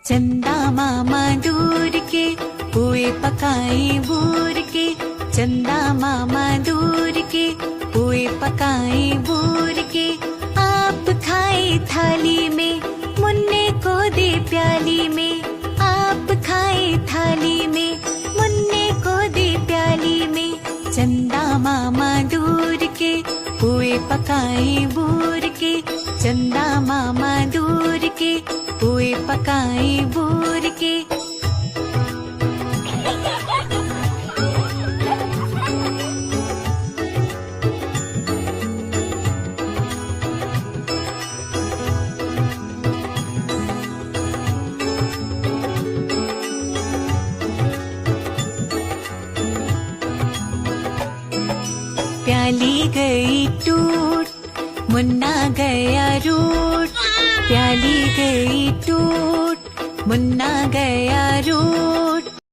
चंदा मामा दूर के पुए पकाए बूर के, चंदा मामा दूर के पुए पकाए बूर के। आप खाए थाली में मुन्ने को दे प्याली में, आप खाए थाली में मुन्ने को दे प्याली में। चंदा मामा दूर के पुए पकाए बूर के, चंदा मामा दूर के पुए पकाए बूर के। प्याली गई टूट, मुन्ना गया रूट, प्याली गई टूट, मुन्ना गया रूट।